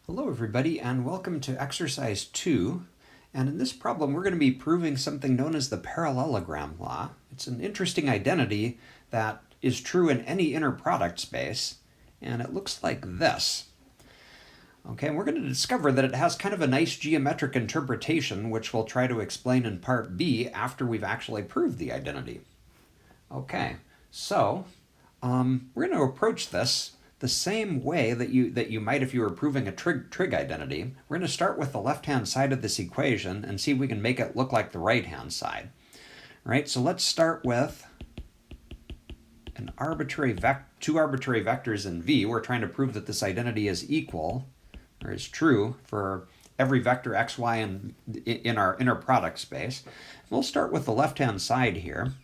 Hello everybody and welcome to exercise 2. And in this problem we're going to be proving something known as the parallelogram law. It's an interesting identity that is true in any inner product space, and it looks like this. Okay, and we're going to discover that it has kind of a nice geometric interpretation, which we'll try to explain in part B after we've actually proved the identity. Okay, so we're going to approach this the same way that you might if you were proving a trig identity. We're going to start with the left-hand side of this equation and see if we can make it look like the right-hand side. All right, so let's start with two arbitrary vectors in V. We're trying to prove that this identity is equal, or is true, for every vector x, y in our inner product space. We'll start with the left-hand side here.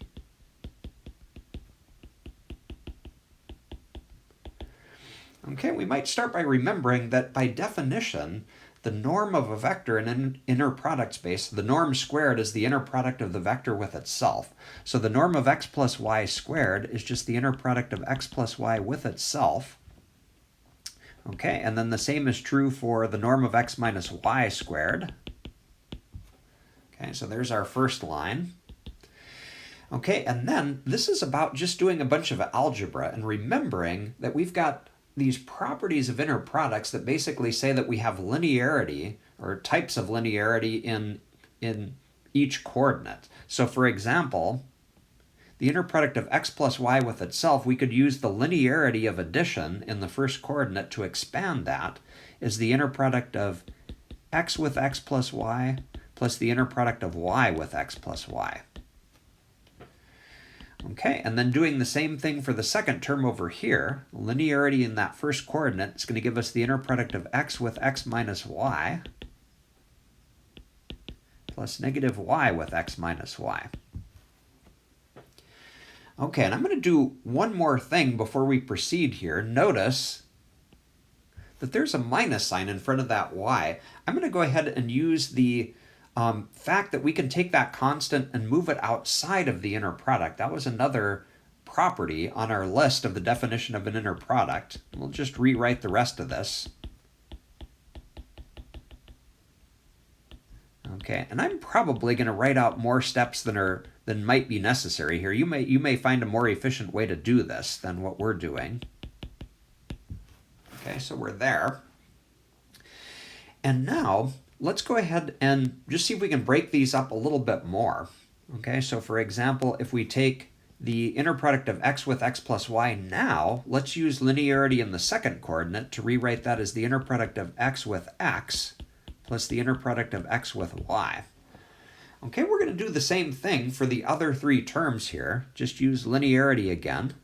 Okay, we might start by remembering that by definition, the norm of a vector in an inner product space, the norm squared is the inner product of the vector with itself. So the norm of x plus y squared is just the inner product of x plus y with itself. Okay, and then the same is true for the norm of x minus y squared. Okay, so there's our first line. Okay, and then this is about just doing a bunch of algebra and remembering that we've got these properties of inner products that basically say that we have linearity or types of linearity in each coordinate. So for example, the inner product of x plus y with itself, we could use the linearity of addition in the first coordinate to expand that as the inner product of x with x plus y plus the inner product of y with x plus y. Okay, and then doing the same thing for the second term over here, linearity in that first coordinate is going to give us the inner product of x with x minus y plus negative y with x minus y. Okay, and I'm going to do one more thing before we proceed here. Notice that there's a minus sign in front of that y. I'm going to go ahead and use the fact that we can take that constant and move it outside of the inner product. That was another property on our list of the definition of an inner product. We'll just rewrite the rest of this. Okay, and I'm probably going to write out more steps than might be necessary here. You may find a more efficient way to do this than what we're doing. Okay, so we're there. And now let's go ahead and just see if we can break these up a little bit more. Okay, so for example, if we take the inner product of x with x plus y now, let's use linearity in the second coordinate to rewrite that as the inner product of x with x plus the inner product of x with y. Okay, we're going to do the same thing for the other three terms here. Just use linearity again.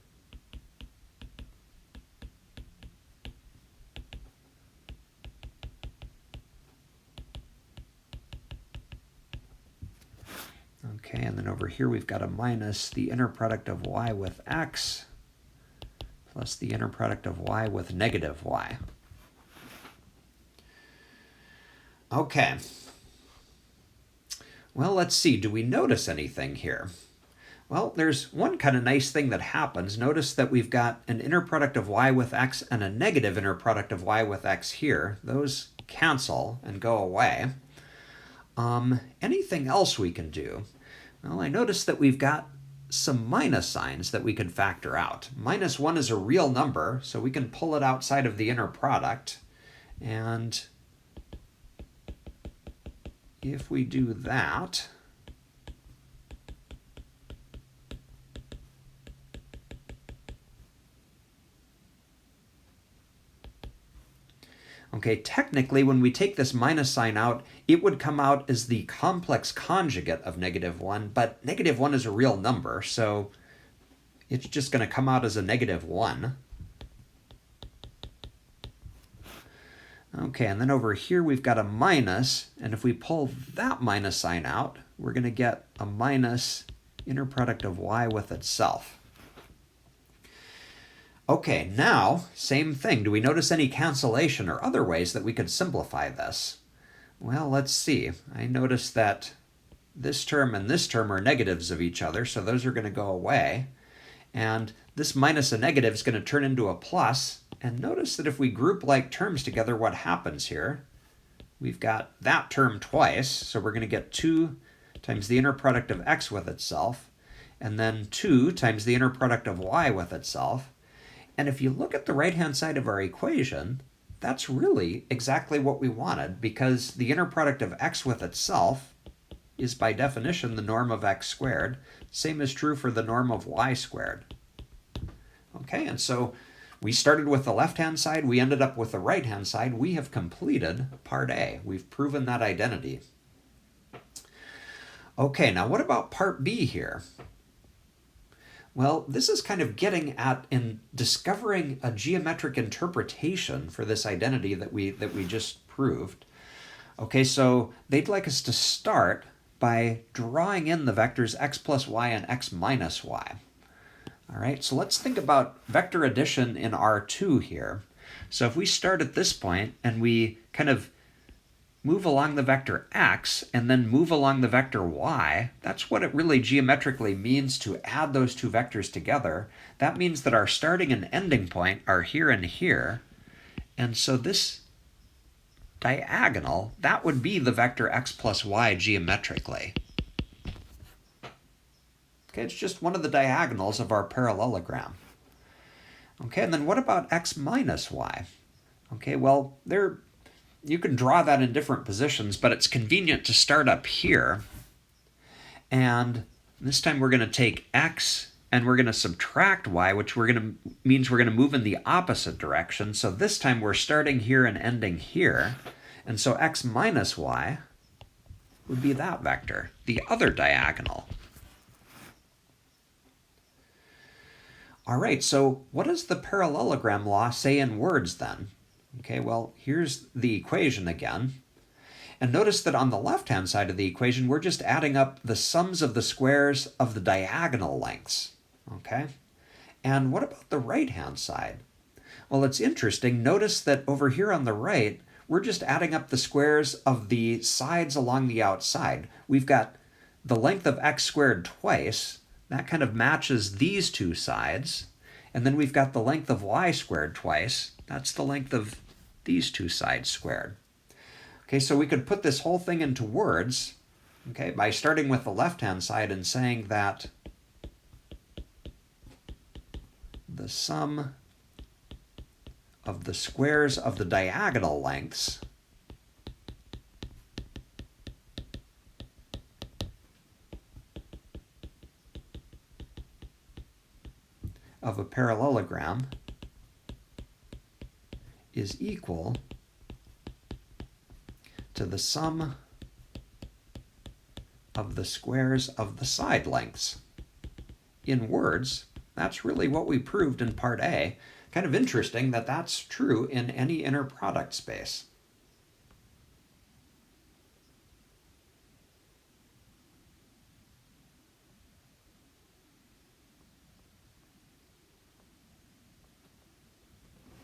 Okay, and then over here we've got a minus the inner product of y with x plus the inner product of y with negative y. Okay. Well, let's see. Do we notice anything here? Well, there's one kind of nice thing that happens. Notice that we've got an inner product of y with x and a negative inner product of y with x here. Those cancel and go away. Anything else we can do? Well, I noticed that we've got some minus signs that we can factor out. Minus 1 is a real number, so we can pull it outside of the inner product. And if we do that, okay, technically when we take this minus sign out, it would come out as the complex conjugate of negative 1, but negative 1 is a real number, so it's just going to come out as a negative 1. Okay, and then over here we've got a minus, and if we pull that minus sign out, we're going to get a minus inner product of y with itself. Okay, now, same thing. Do we notice any cancellation or other ways that we could simplify this? Well, let's see. I notice that this term and this term are negatives of each other, so those are going to go away. And this minus a negative is going to turn into a plus. And notice that if we group like terms together, what happens here? We've got that term twice, so we're going to get 2 times the inner product of x with itself, and then 2 times the inner product of y with itself. And if you look at the right-hand side of our equation, that's really exactly what we wanted, because the inner product of x with itself is by definition the norm of x squared. Same is true for the norm of y squared. Okay, and so we started with the left-hand side, we ended up with the right-hand side. We have completed part A. We've proven that identity. Okay, now what about part B here? Well, this is kind of getting at in discovering a geometric interpretation for this identity that we just proved. Okay, so they'd like us to start by drawing in the vectors x plus y and x minus y. All right, so let's think about vector addition in R2 here. So if we start at this point and we kind of move along the vector x and then move along the vector y, that's what it really geometrically means to add those two vectors together. That means that our starting and ending point are here and here. And so this diagonal, that would be the vector x plus y geometrically. Okay, it's just one of the diagonals of our parallelogram. Okay, and then what about x minus y? Okay, well, you can draw that in different positions, but it's convenient to start up here. And this time we're going to take x and we're going to subtract y, which means we're going to move in the opposite direction. So this time we're starting here and ending here. And so x minus y would be that vector, the other diagonal. All right, so what does the parallelogram law say in words then? Okay, well, here's the equation again. And notice that on the left-hand side of the equation, we're just adding up the sums of the squares of the diagonal lengths. Okay? And what about the right-hand side? Well, it's interesting. Notice that over here on the right, we're just adding up the squares of the sides along the outside. We've got the length of x squared twice. That kind of matches these two sides. And then we've got the length of y squared twice. That's the length of these two sides squared. Okay, so we could put this whole thing into words, okay, by starting with the left-hand side and saying that the sum of the squares of the diagonal lengths of a parallelogram is equal to the sum of the squares of the side lengths. In words, that's really what we proved in part A. Kind of interesting that that's true in any inner product space.